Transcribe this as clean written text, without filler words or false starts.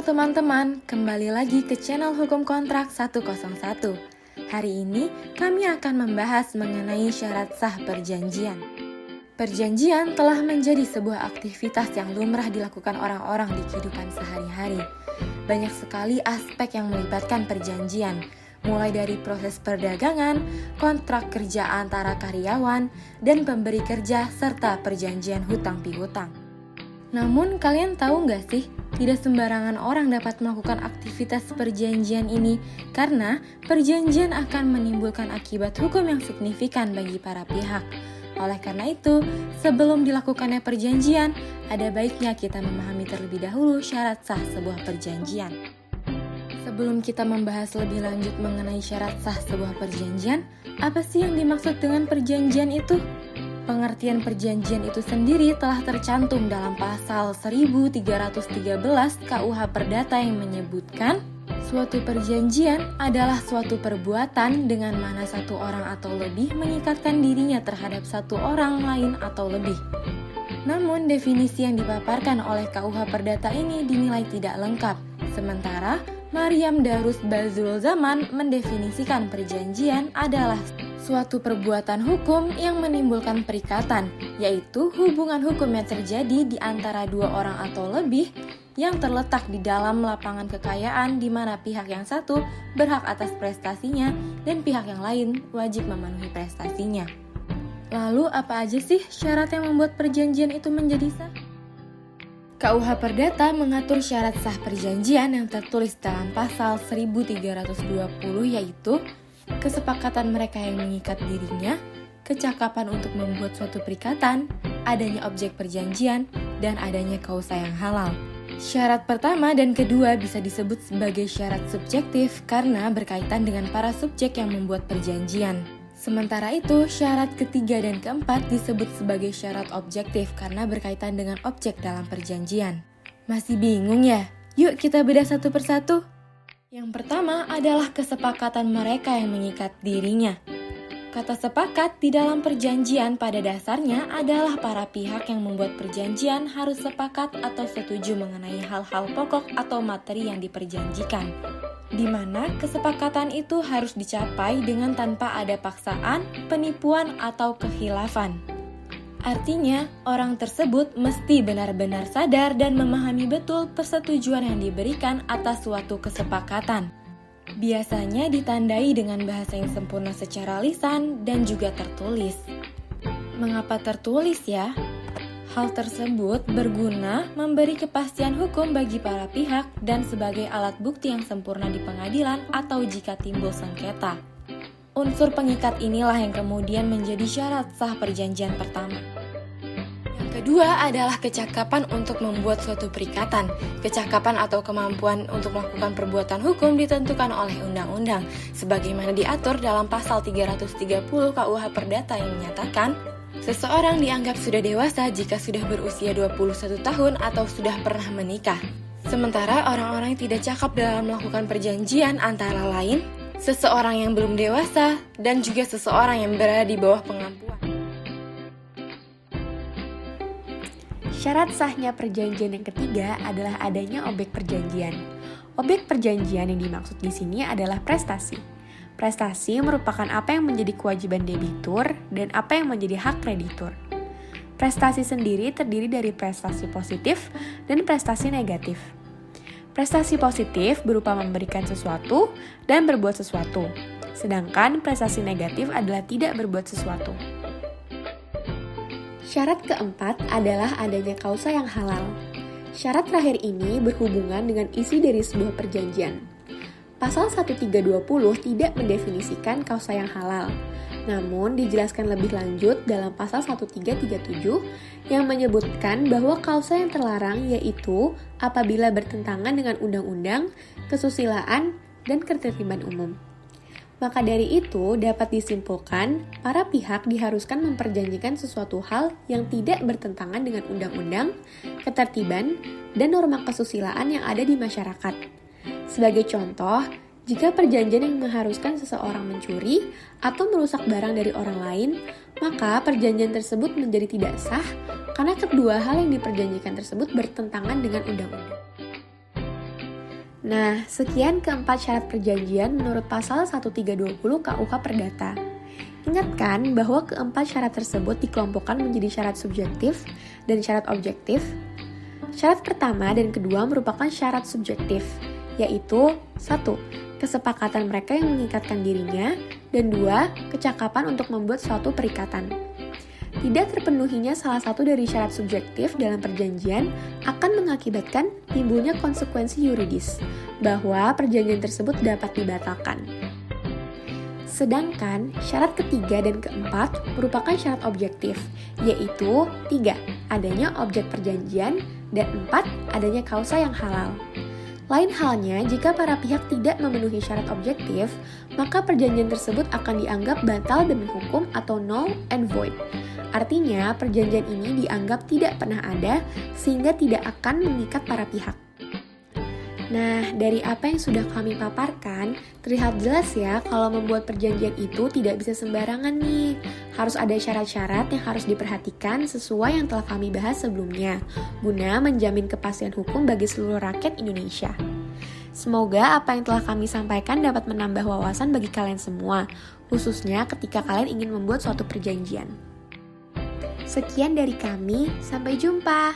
Halo teman-teman, kembali lagi ke channel Hukum Kontrak 101. Hari ini kami akan membahas mengenai syarat sah perjanjian. Perjanjian telah menjadi sebuah aktivitas yang lumrah dilakukan orang-orang di kehidupan sehari-hari. Banyak sekali aspek yang melibatkan perjanjian, mulai dari proses perdagangan, kontrak kerja antara karyawan, dan pemberi kerja, serta perjanjian hutang piutang. Namun kalian tahu nggak sih, tidak sembarangan orang dapat melakukan aktivitas perjanjian ini karena perjanjian akan menimbulkan akibat hukum yang signifikan bagi para pihak. Oleh karena itu, sebelum dilakukannya perjanjian, ada baiknya kita memahami terlebih dahulu syarat sah sebuah perjanjian. Sebelum kita membahas lebih lanjut mengenai syarat sah sebuah perjanjian, apa sih yang dimaksud dengan perjanjian itu? Pengertian perjanjian itu sendiri telah tercantum dalam pasal 1313 KUH Perdata yang menyebutkan suatu perjanjian adalah suatu perbuatan dengan mana satu orang atau lebih mengikatkan dirinya terhadap satu orang lain atau lebih. Namun definisi yang dipaparkan oleh KUH Perdata ini dinilai tidak lengkap. Sementara Maryam Darus Bazul Zaman mendefinisikan perjanjian adalah suatu perbuatan hukum yang menimbulkan perikatan, yaitu hubungan hukum yang terjadi di antara dua orang atau lebih yang terletak di dalam lapangan kekayaan di mana pihak yang satu berhak atas prestasinya dan pihak yang lain wajib memenuhi prestasinya. Lalu apa aja sih syarat yang membuat perjanjian itu menjadi sah? KUH Perdata mengatur syarat sah perjanjian yang tertulis dalam pasal 1320 yaitu kesepakatan mereka yang mengikat dirinya, kecakapan untuk membuat suatu perikatan, adanya objek perjanjian, dan adanya kausa yang halal. Syarat pertama dan kedua bisa disebut sebagai syarat subjektif karena berkaitan dengan para subjek yang membuat perjanjian. Sementara itu, syarat ketiga dan keempat disebut sebagai syarat objektif karena berkaitan dengan objek dalam perjanjian. Masih bingung ya? Yuk kita bedah satu persatu. Yang pertama adalah kesepakatan mereka yang mengikat dirinya. Kata sepakat di dalam perjanjian pada dasarnya adalah para pihak yang membuat perjanjian harus sepakat atau setuju mengenai hal-hal pokok atau materi yang diperjanjikan, di mana kesepakatan itu harus dicapai dengan tanpa ada paksaan, penipuan, atau kekhilafan. Artinya, orang tersebut mesti benar-benar sadar dan memahami betul persetujuan yang diberikan atas suatu kesepakatan. Biasanya ditandai dengan bahasa yang sempurna secara lisan dan juga tertulis. Mengapa tertulis ya? Hal tersebut berguna memberi kepastian hukum bagi para pihak dan sebagai alat bukti yang sempurna di pengadilan atau jika timbul sengketa. Unsur pengikat inilah yang kemudian menjadi syarat sah perjanjian pertama. Yang kedua adalah kecakapan untuk membuat suatu perikatan. Kecakapan atau kemampuan untuk melakukan perbuatan hukum ditentukan oleh undang-undang, sebagaimana diatur dalam pasal 330 KUH Perdata yang menyatakan seseorang dianggap sudah dewasa jika sudah berusia 21 tahun atau sudah pernah menikah. Sementara orang-orang yang tidak cakap dalam melakukan perjanjian antara lain seseorang yang belum dewasa dan juga seseorang yang berada di bawah pengampuan. Syarat sahnya perjanjian yang ketiga adalah adanya objek perjanjian. Objek perjanjian yang dimaksud di sini adalah prestasi. Prestasi merupakan apa yang menjadi kewajiban debitur dan apa yang menjadi hak kreditur. Prestasi sendiri terdiri dari prestasi positif dan prestasi negatif. Prestasi positif berupa memberikan sesuatu dan berbuat sesuatu, sedangkan prestasi negatif adalah tidak berbuat sesuatu. Syarat keempat adalah adanya kausa yang halal. Syarat terakhir ini berhubungan dengan isi dari sebuah perjanjian. Pasal 1320 tidak mendefinisikan kausa yang halal, namun dijelaskan lebih lanjut dalam pasal 1337 yang menyebutkan bahwa kausa yang terlarang yaitu apabila bertentangan dengan undang-undang, kesusilaan, dan ketertiban umum. Maka dari itu dapat disimpulkan para pihak diharuskan memperjanjikan sesuatu hal yang tidak bertentangan dengan undang-undang, ketertiban, dan norma kesusilaan yang ada di masyarakat. Sebagai contoh, jika perjanjian yang mengharuskan seseorang mencuri atau merusak barang dari orang lain, maka perjanjian tersebut menjadi tidak sah karena kedua hal yang diperjanjikan tersebut bertentangan dengan undang-undang. Nah, sekian keempat syarat perjanjian menurut pasal 1320 KUH Perdata. Ingatkan bahwa keempat syarat tersebut dikelompokkan menjadi syarat subjektif dan syarat objektif. Syarat pertama dan kedua merupakan syarat subjektif, yaitu 1. Kesepakatan mereka yang mengikatkan dirinya, dan 2. Kecakapan untuk membuat suatu perikatan. Tidak terpenuhinya salah satu dari syarat subjektif dalam perjanjian akan mengakibatkan timbulnya konsekuensi yuridis, bahwa perjanjian tersebut dapat dibatalkan. Sedangkan syarat ketiga dan keempat merupakan syarat objektif, yaitu 3. Adanya objek perjanjian, dan 4. Adanya kausa yang halal. Lain halnya, jika para pihak tidak memenuhi syarat objektif, maka perjanjian tersebut akan dianggap batal demi hukum atau null and void. Artinya, perjanjian ini dianggap tidak pernah ada, sehingga tidak akan mengikat para pihak. Nah, dari apa yang sudah kami paparkan, terlihat jelas ya kalau membuat perjanjian itu tidak bisa sembarangan nih. Harus ada syarat-syarat yang harus diperhatikan sesuai yang telah kami bahas sebelumnya, guna menjamin kepastian hukum bagi seluruh rakyat Indonesia. Semoga apa yang telah kami sampaikan dapat menambah wawasan bagi kalian semua, khususnya ketika kalian ingin membuat suatu perjanjian. Sekian dari kami, sampai jumpa!